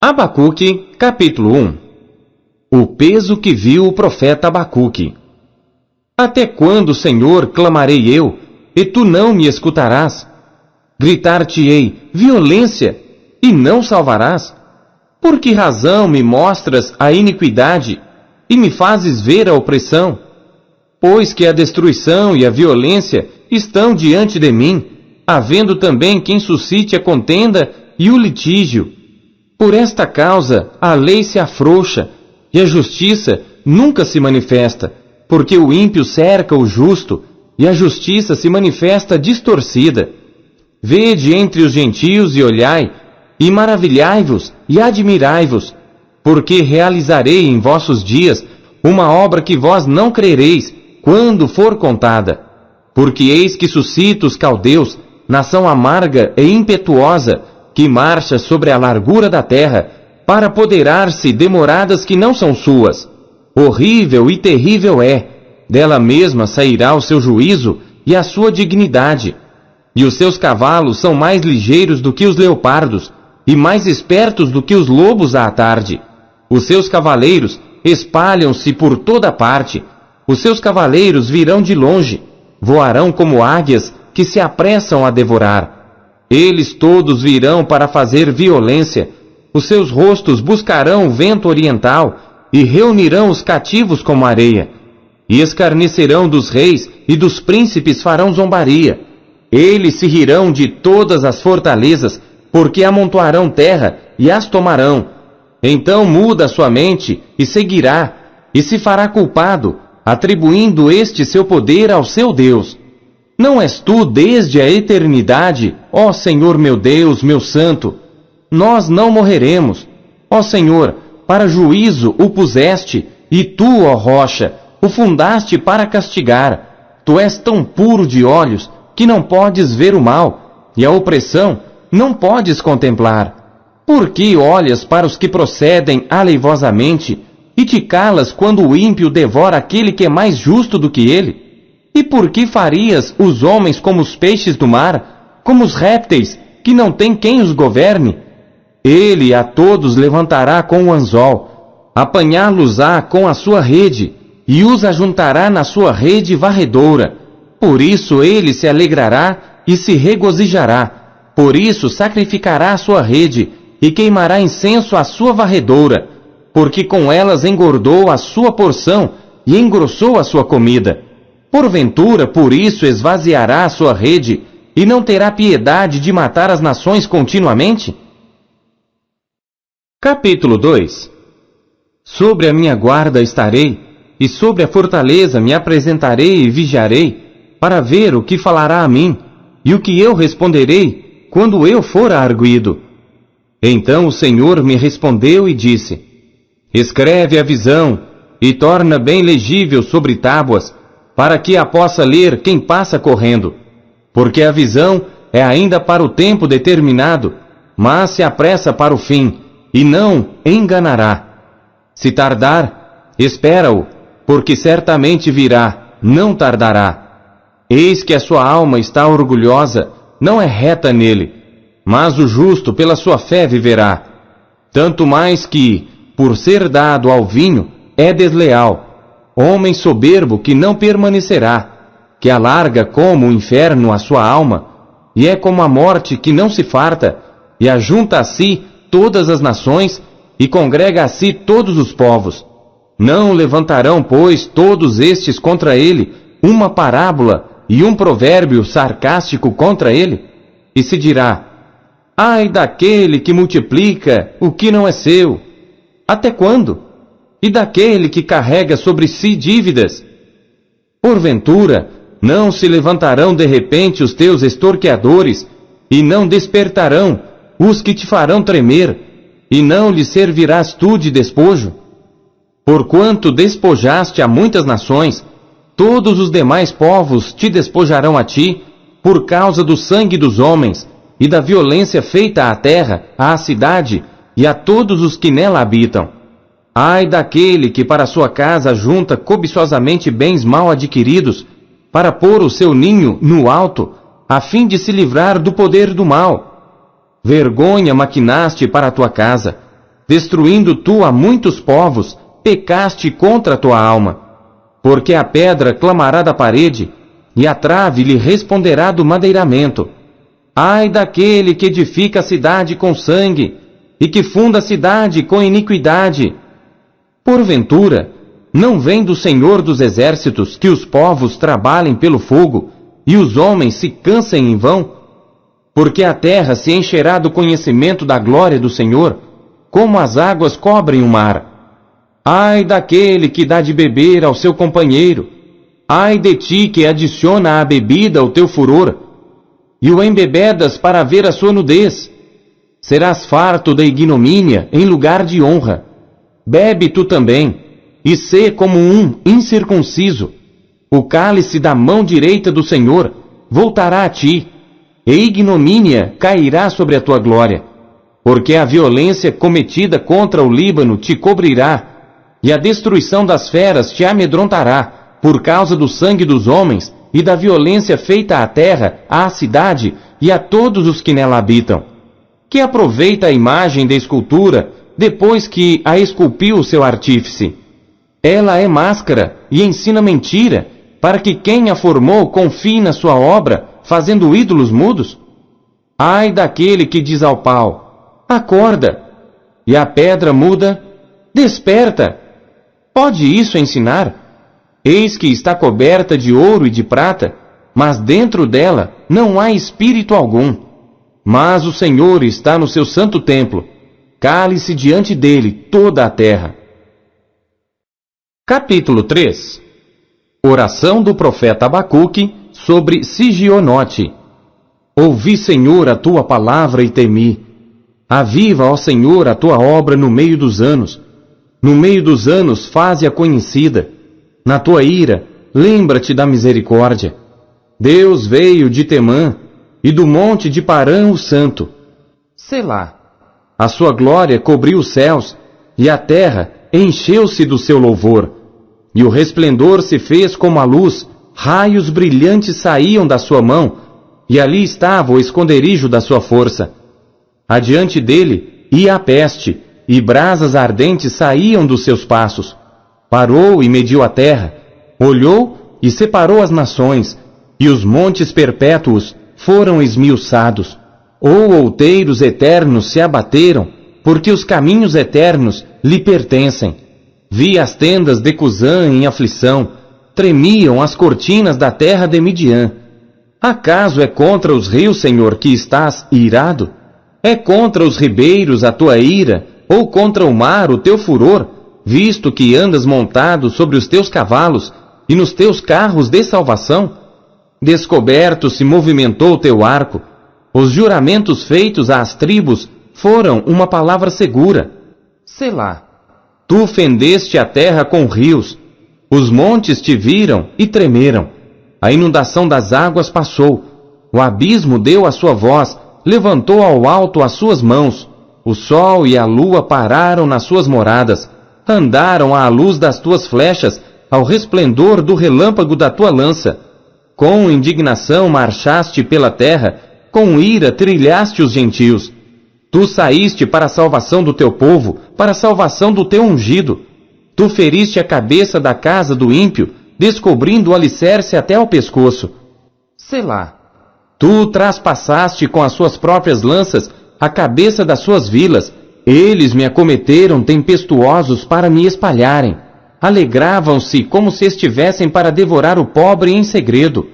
Abacuque, capítulo 1. O peso que viu o profeta Abacuque. Até quando, Senhor, clamarei eu, e tu não me escutarás? Gritar-te-ei violência, e não salvarás? Por que razão me mostras a iniquidade, e me fazes ver a opressão? Pois que a destruição e a violência estão diante de mim, havendo também quem suscite a contenda e o litígio. Por esta causa a lei se afrouxa, e a justiça nunca se manifesta, porque o ímpio cerca o justo, e a justiça se manifesta distorcida. Vede entre os gentios e olhai, e maravilhai-vos e admirai-vos, porque realizarei em vossos dias uma obra que vós não crereis, quando for contada. Porque eis que suscito os caldeus, nação amarga e impetuosa, que marcha sobre a largura da terra, para apoderar-se de moradas que não são suas. Horrível e terrível é, dela mesma sairá o seu juízo e a sua dignidade. E os seus cavalos são mais ligeiros do que os leopardos, e mais espertos do que os lobos à tarde. Os seus cavaleiros espalham-se por toda parte, os seus cavaleiros virão de longe, voarão como águias que se apressam a devorar. Eles todos virão para fazer violência, os seus rostos buscarão o vento oriental, e reunirão os cativos como areia, e escarnecerão dos reis e dos príncipes farão zombaria. Eles se rirão de todas as fortalezas, porque amontoarão terra e as tomarão. Então muda sua mente e seguirá, e se fará culpado, atribuindo este seu poder ao seu Deus. Não és tu desde a eternidade, ó Senhor meu Deus, meu Santo? Nós não morreremos. Ó Senhor, para juízo o puseste, e tu, ó rocha, o fundaste para castigar. Tu és tão puro de olhos, que não podes ver o mal, e a opressão não podes contemplar. Por que olhas para os que procedem aleivosamente, e te calas quando o ímpio devora aquele que é mais justo do que ele? E por que farias os homens como os peixes do mar, como os répteis, que não tem quem os governe? Ele a todos levantará com o anzol, apanhá-los-á com a sua rede, e os ajuntará na sua rede varredora. Por isso ele se alegrará e se regozijará. Por isso sacrificará a sua rede, e queimará incenso à sua varredora, porque com elas engordou a sua porção e engrossou a sua comida. Porventura, por isso esvaziará a sua rede, e não terá piedade de matar as nações continuamente? Capítulo 2. Sobre a minha guarda estarei, e sobre a fortaleza me apresentarei e vigiarei, para ver o que falará a mim, e o que eu responderei, quando eu for arguido. Então o Senhor me respondeu e disse: Escreve a visão, e torna bem legível sobre tábuas, para que a possa ler quem passa correndo. Porque a visão é ainda para o tempo determinado, mas se apressa para o fim, e não enganará. Se tardar, espera-o, porque certamente virá, não tardará. Eis que a sua alma está orgulhosa, não é reta nele, mas o justo pela sua fé viverá. Tanto mais que, por ser dado ao vinho, é desleal. Homem soberbo que não permanecerá, que alarga como o inferno a sua alma, e é como a morte que não se farta, e ajunta a si todas as nações, e congrega a si todos os povos. Não levantarão, pois, todos estes contra ele uma parábola e um provérbio sarcástico contra ele? E se dirá: Ai daquele que multiplica o que não é seu! Até quando? E daquele que carrega sobre si dívidas? Porventura, não se levantarão de repente os teus extorqueadores, e não despertarão os que te farão tremer, e não lhes servirás tu de despojo? Porquanto despojaste a muitas nações, todos os demais povos te despojarão a ti, por causa do sangue dos homens, e da violência feita à terra, à cidade, e a todos os que nela habitam. Ai daquele que para sua casa junta cobiçosamente bens mal adquiridos, para pôr o seu ninho no alto, a fim de se livrar do poder do mal. Vergonha maquinaste para a tua casa, destruindo tu a muitos povos, pecaste contra a tua alma. Porque a pedra clamará da parede, e a trave lhe responderá do madeiramento. Ai daquele que edifica a cidade com sangue, e que funda a cidade com iniquidade. Porventura, não vem do Senhor dos Exércitos que os povos trabalhem pelo fogo, e os homens se cansem em vão? Porque a terra se encherá do conhecimento da glória do Senhor, como as águas cobrem o mar. Ai daquele que dá de beber ao seu companheiro, ai de ti que adiciona à bebida o teu furor, e o embebedas para ver a sua nudez. Serás farto da ignomínia em lugar de honra. Bebe tu também, e sê como um incircunciso. O cálice da mão direita do Senhor voltará a ti, e ignomínia cairá sobre a tua glória. Porque a violência cometida contra o Líbano te cobrirá, e a destruição das feras te amedrontará, por causa do sangue dos homens e da violência feita à terra, à cidade e a todos os que nela habitam. Que aproveita a imagem da escultura, depois que a esculpiu o seu artífice? Ela é máscara e ensina mentira, para que quem a formou confie na sua obra, fazendo ídolos mudos? Ai daquele que diz ao pau, acorda, e à pedra muda, desperta. Pode isso ensinar? Eis que está coberta de ouro e de prata, mas dentro dela não há espírito algum. Mas o Senhor está no seu santo templo, cale-se diante dele toda a terra. Capítulo 3. Oração do profeta Abacuque sobre Sigionote. Ouvi, Senhor, a tua palavra e temi. Aviva, ó Senhor, a tua obra no meio dos anos. No meio dos anos faze-a conhecida. Na tua ira, lembra-te da misericórdia. Deus veio de Temã, e do monte de Parã o santo. Selá. A sua glória cobriu os céus, e a terra encheu-se do seu louvor. E o resplendor se fez como a luz, raios brilhantes saíam da sua mão, e ali estava o esconderijo da sua força. Adiante dele ia a peste, e brasas ardentes saíam dos seus passos. Parou e mediu a terra, olhou e separou as nações, e os montes perpétuos foram esmiuçados. Outeiros eternos se abateram, porque os caminhos eternos lhe pertencem. Vi as tendas de Cusã em aflição, tremiam as cortinas da terra de Midian. Acaso é contra os rios, Senhor, que estás irado? É contra os ribeiros a tua ira, ou contra o mar o teu furor, visto que andas montado sobre os teus cavalos e nos teus carros de salvação? Descoberto se movimentou o teu arco, os juramentos feitos às tribos foram uma palavra segura. Selá. Tu fendeste a terra com rios, os montes te viram e tremeram. A inundação das águas passou, o abismo deu a sua voz, levantou ao alto as suas mãos. O sol e a lua pararam nas suas moradas, andaram à luz das tuas flechas, ao resplendor do relâmpago da tua lança. Com indignação marchaste pela terra, com ira trilhaste os gentios. Tu saíste para a salvação do teu povo, para a salvação do teu ungido. Tu feriste a cabeça da casa do ímpio, descobrindo o alicerce até ao pescoço. Selá. Tu traspassaste com as suas próprias lanças a cabeça das suas vilas. Eles me acometeram tempestuosos para me espalharem. Alegravam-se como se estivessem para devorar o pobre em segredo.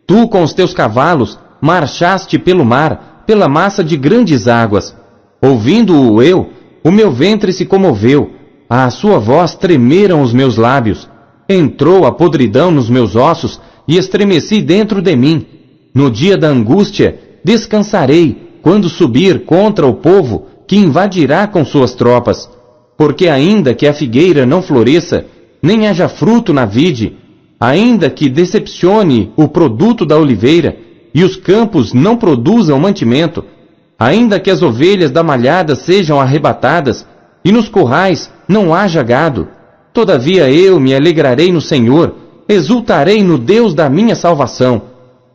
Tu com os teus cavalos marchaste pelo mar, pela massa de grandes águas. Ouvindo-o eu, o meu ventre se comoveu, à sua voz tremeram os meus lábios. Entrou a podridão nos meus ossos e estremeci dentro de mim. No dia da angústia, descansarei, quando subir contra o povo que invadirá com suas tropas. Porque ainda que a figueira não floresça, nem haja fruto na vide, ainda que decepcione o produto da oliveira, e os campos não produzam mantimento, ainda que as ovelhas da malhada sejam arrebatadas, e nos currais não haja gado, todavia eu me alegrarei no Senhor, exultarei no Deus da minha salvação.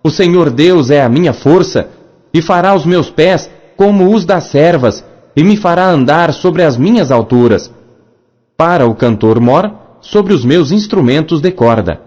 O Senhor Deus é a minha força, e fará os meus pés como os das servas, e me fará andar sobre as minhas alturas. Para o cantor-mor, sobre os meus instrumentos de corda.